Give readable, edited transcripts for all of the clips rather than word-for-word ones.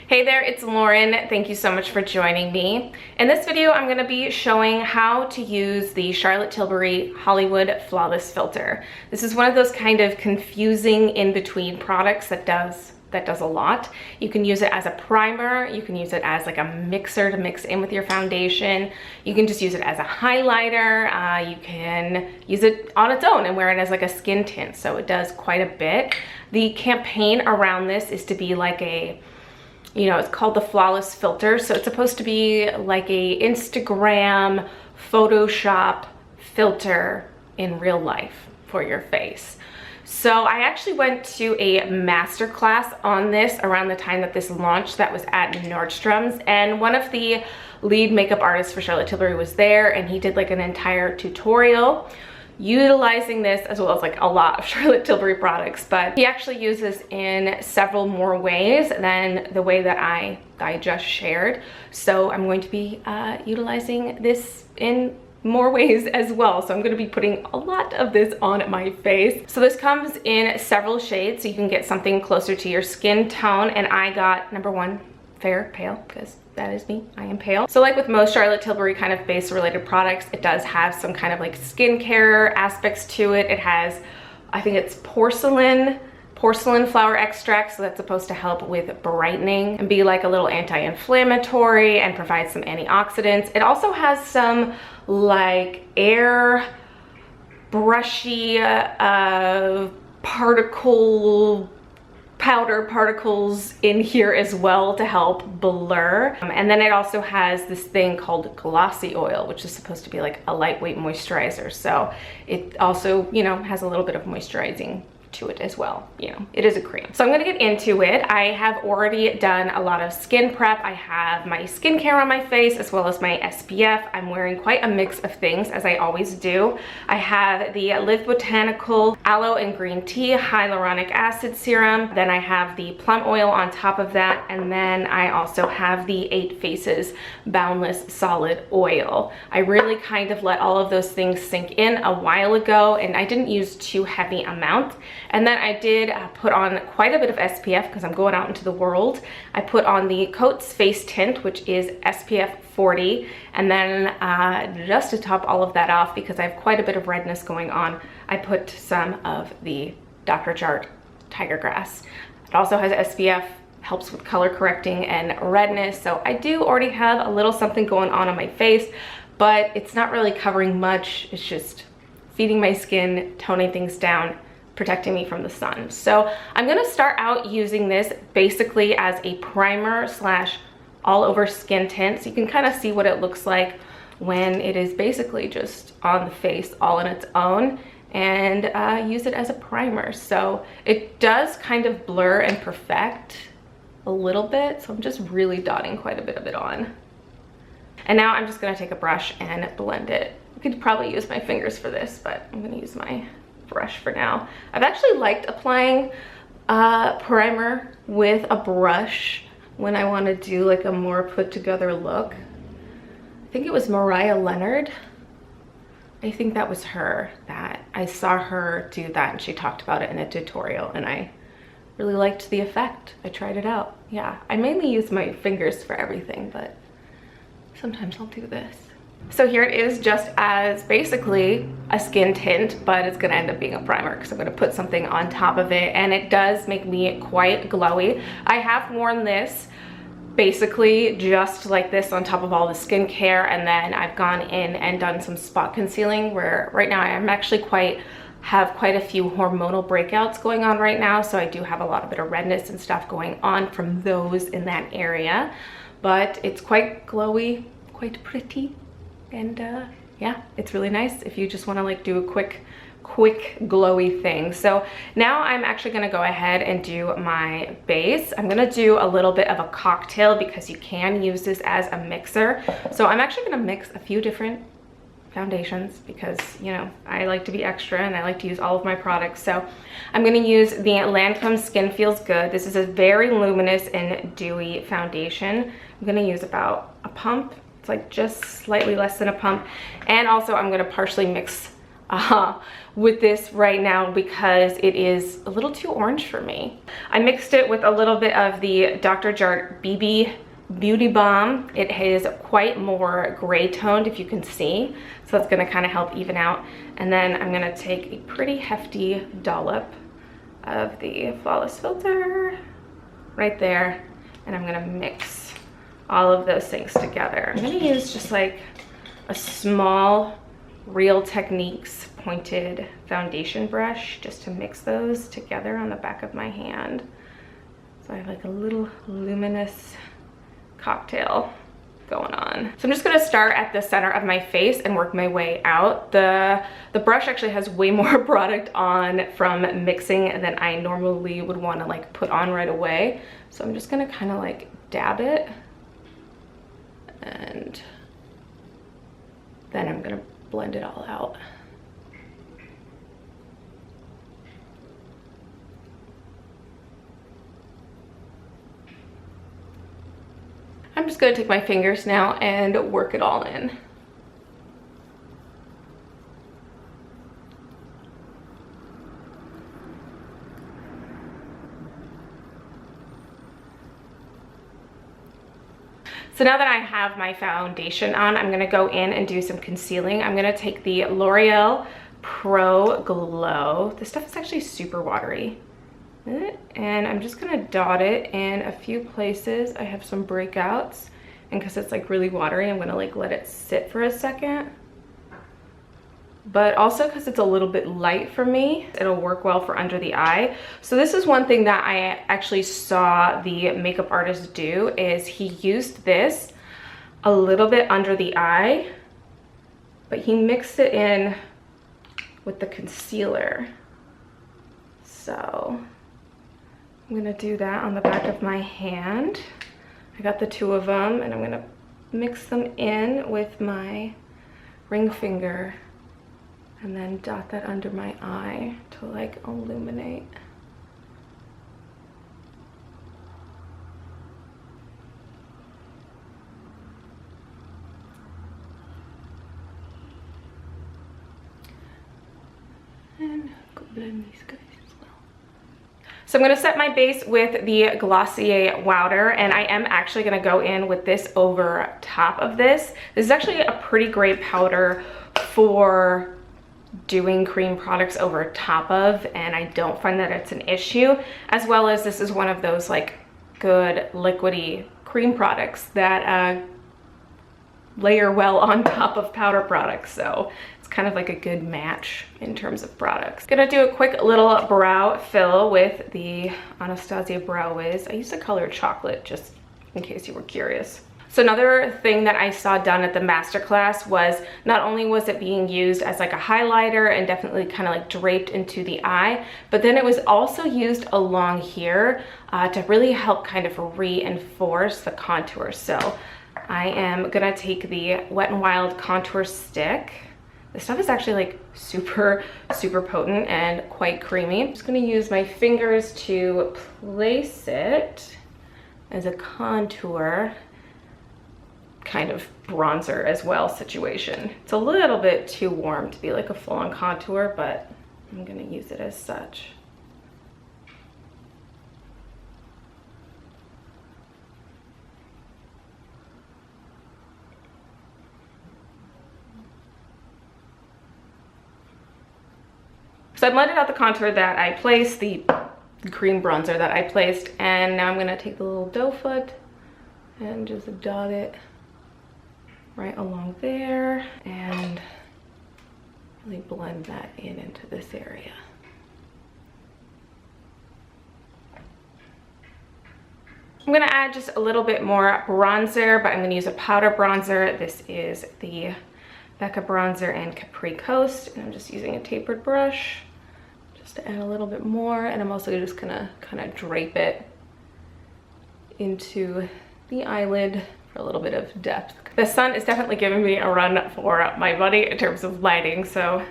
Hey there, it's Lauren. Thank you so much for joining me. In this video, I'm going to be showing how to use the Charlotte Tilbury Hollywood Flawless Filter. This is one of those kind of confusing in-between products that does a lot. You can use it as a primer, you can use it as like a mixer to mix in with your foundation, you can just use it as a highlighter, you can use it on its own and wear it as like a skin tint, so it does quite a bit. The campaign around this is to be like a, you know, it's called the Flawless Filter, so it's supposed to be like a Instagram, Photoshop filter in real life for your face. So I actually went to a masterclass on this around the time that this launched that was at Nordstrom's, and one of the lead makeup artists for Charlotte Tilbury was there, and he did like an entire tutorial utilizing this as well as like a lot of Charlotte Tilbury products, but he actually uses in several more ways than the way that I just shared. So I'm going to be utilizing this in more ways as well. So I'm going to be putting a lot of this on my face. So this comes in several shades, so you can get something closer to your skin tone, and I got number one, fair, pale, because that is me, I am pale. So like with most Charlotte Tilbury kind of base related products, it does have some kind of like skincare aspects to it. It has, I think it's porcelain flower extract, so that's supposed to help with brightening and be like a little anti-inflammatory and provide some antioxidants. It also has some like air brushy powder particles in here as well to help blur. And then it also has this thing called glossy oil, which is supposed to be like a lightweight moisturizer. So it also, you know, has a little bit of moisturizing to it as well. You know, it is a cream. So I'm gonna get into it. I have already done a lot of skin prep. I have my skincare on my face as well as my SPF. I'm wearing quite a mix of things, as I always do. I have the Live Botanical Aloe and Green Tea Hyaluronic Acid Serum. Then I have the Plum oil on top of that. And then I also have the 8 Faces Boundless Solid Oil. I really kind of let all of those things sink in a while ago, and I didn't use too heavy amount. And then I did put on quite a bit of SPF because I'm going out into the world. I put on the CoTZ face tint, which is SPF 40. And then just to top all of that off, because I have quite a bit of redness going on, I put some of the Dr. Jart Tiger Grass. It also has SPF, helps with color correcting and redness. So I do already have a little something going on my face, but it's not really covering much. It's just feeding my skin, toning things down, protecting me from the sun. So I'm gonna start out using this basically as a primer slash all over skin tint, so you can kind of see what it looks like when it is basically just on the face all on its own, and use it as a primer. So it does kind of blur and perfect a little bit, so I'm just really dotting quite a bit of it on. And now I'm just gonna take a brush and blend it. I could probably use my fingers for this, but I'm gonna use my brush for now. I've actually liked applying primer with a brush when I want to do like a more put together look. I think it was Mariah Leonard. I think that was her that I saw her do that, and she talked about it in a tutorial, and I really liked the effect. I tried it out. Yeah, I mainly use my fingers for everything, but sometimes I'll do this. So here it is, just as basically a skin tint, but it's gonna end up being a primer because I'm gonna put something on top of it, and it does make me quite glowy. I have worn this basically just like this on top of all the skincare, and then I've gone in and done some spot concealing, where right now I'm actually have quite a few hormonal breakouts going on right now, so I do have a lot of bit of redness and stuff going on from those in that area, but it's quite glowy, quite pretty. And yeah, it's really nice if you just want to like do a quick glowy thing. So now I'm actually going to go ahead and do my base. I'm going to do a little bit of a cocktail because you can use this as a mixer. So I'm actually going to mix a few different foundations because, you know, I like to be extra and I like to use all of my products. So I'm going to use the Lancome Skin Feels Good. This is a very luminous and dewy foundation. I'm going to use about a pump. Like just slightly less than a pump, and also I'm going to partially mix with this right now because it is a little too orange for me. I mixed it with a little bit of the Dr. Jart BB Beauty Balm. It is quite more gray toned, if you can see. So that's gonna kind of help even out. And then I'm gonna take a pretty hefty dollop of the Flawless Filter right there. And I'm gonna mix all of those things together. I'm gonna use just like a small Real Techniques pointed foundation brush just to mix those together on the back of my hand. So I have like a little luminous cocktail going on. So I'm just gonna start at the center of my face and work my way out. The brush actually has way more product on from mixing than I normally would want to like put on right away. So I'm just gonna kind of like dab it, and then I'm gonna blend it all out. I'm just gonna take my fingers now and work it all in. So now that I have my foundation on, I'm gonna go in and do some concealing. I'm gonna take the L'Oreal Pro Glow. This stuff is actually super watery. And I'm just gonna dot it in a few places. I have some breakouts, and because it's like really watery, I'm gonna like let it sit for a second. But also because it's a little bit light for me, it'll work well for under the eye. So this is one thing that I actually saw the makeup artist do, is he used this a little bit under the eye, but he mixed it in with the concealer. So I'm gonna do that on the back of my hand. I got the two of them, and I'm gonna mix them in with my ring finger and then dot that under my eye to like illuminate. And go blend these guys as well. So I'm gonna set my base with the Glossier Wowder, and I am actually gonna go in with this over top of this. This is actually a pretty great powder for doing cream products over top of, and I don't find that it's an issue, as well as this is one of those like good liquidy cream products that layer well on top of powder products. So it's kind of like a good match in terms of products. Gonna do a quick little brow fill with the Anastasia Brow Wiz. I use the color Chocolate just in case you were curious. So another thing that I saw done at the masterclass was not only was it being used as like a highlighter and definitely kind of like draped into the eye, but then it was also used along here to really help kind of reinforce the contour. So I am gonna take the Wet n Wild contour stick. This stuff is actually like super potent and quite creamy. I'm just gonna use my fingers to place it as a contour, kind of bronzer as well situation. It's a little bit too warm to be like a full-on contour, but I'm gonna use it as such. So I blended out the contour that I placed, the cream bronzer that I placed, and now I'm gonna take the little doe foot and just dot it right along there and really blend that into this area. I'm gonna add just a little bit more bronzer, but I'm gonna use a powder bronzer. This is the Becca Bronzer in Capri Coast, and I'm just using a tapered brush just to add a little bit more, and I'm also just gonna kind of drape it into the eyelid for a little bit of depth. The sun is definitely giving me a run for my money in terms of lighting, so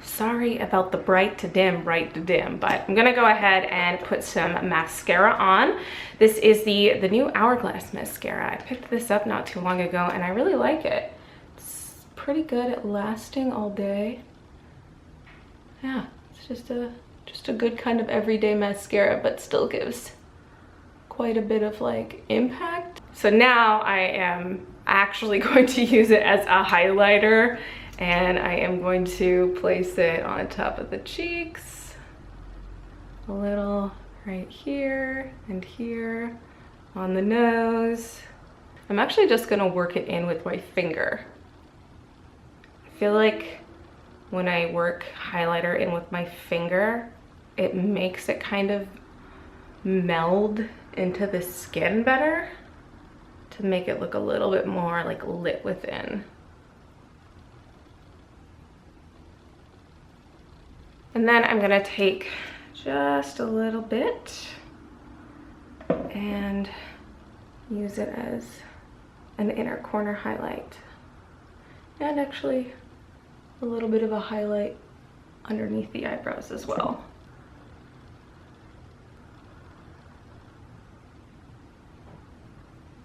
sorry about the bright to dim, but I'm gonna go ahead and put some mascara on. This is the new Hourglass mascara. I picked this up not too long ago, and I really like it. It's pretty good at lasting all day. yeah, it's just a good kind of everyday mascara, but still gives quite a bit of like impact. So now I am actually going to use it as a highlighter, and I am going to place it on top of the cheeks, a little right here and here, on the nose. I'm actually just gonna work it in with my finger. I feel like when I work highlighter in with my finger, it makes it kind of meld into the skin better to make it look a little bit more like lit within. And then I'm gonna take just a little bit and use it as an inner corner highlight, and actually a little bit of a highlight underneath the eyebrows as well.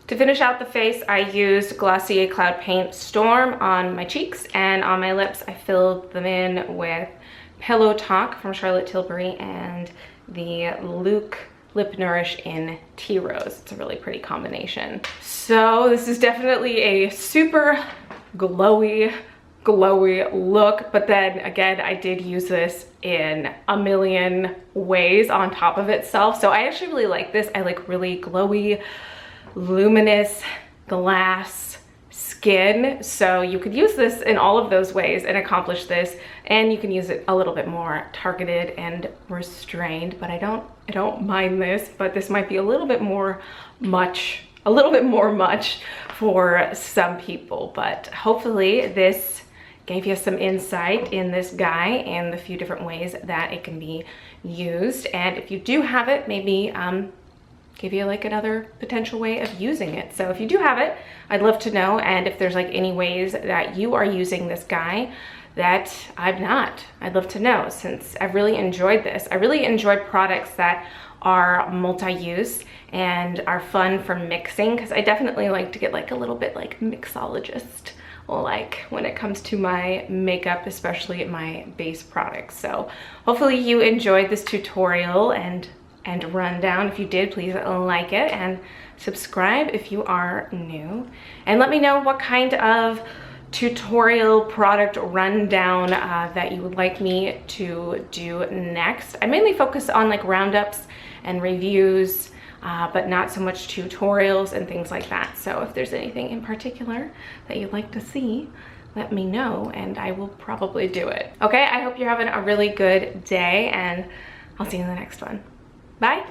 To finish out the face, I used Glossier Cloud Paint Storm on my cheeks, and on my lips I filled them in with Pillow Talk from Charlotte Tilbury and the Luke Lip Nourish in Tea Rose. It's a really pretty combination. So this is definitely a super glowy look, but then again, I did use this in a million ways on top of itself. So I actually really like this. I like really glowy, luminous glass skin. So you could use this in all of those ways and accomplish this, and you can use it a little bit more targeted and restrained, but I don't mind this, but this might be a little bit more much for some people. But hopefully this gave you some insight in this guy and the few different ways that it can be used. And if you do have it, maybe give you like another potential way of using it. So if you do have it, I'd love to know. And if there's like any ways that you are using this guy that I'm not, I'd love to know, since I've really enjoyed this. I really enjoyed products that are multi-use and are fun for mixing, because I definitely like to get like a little bit like mixologist like when it comes to my makeup, especially my base products. So hopefully you enjoyed this tutorial and rundown. If you did, please like it and subscribe if you are new, and let me know what kind of tutorial product rundown that you would like me to do next. I mainly focus on like roundups and reviews, but not so much tutorials and things like that. So if there's anything in particular that you'd like to see, let me know and I will probably do it. Okay, I hope you're having a really good day, and I'll see you in the next one. Bye.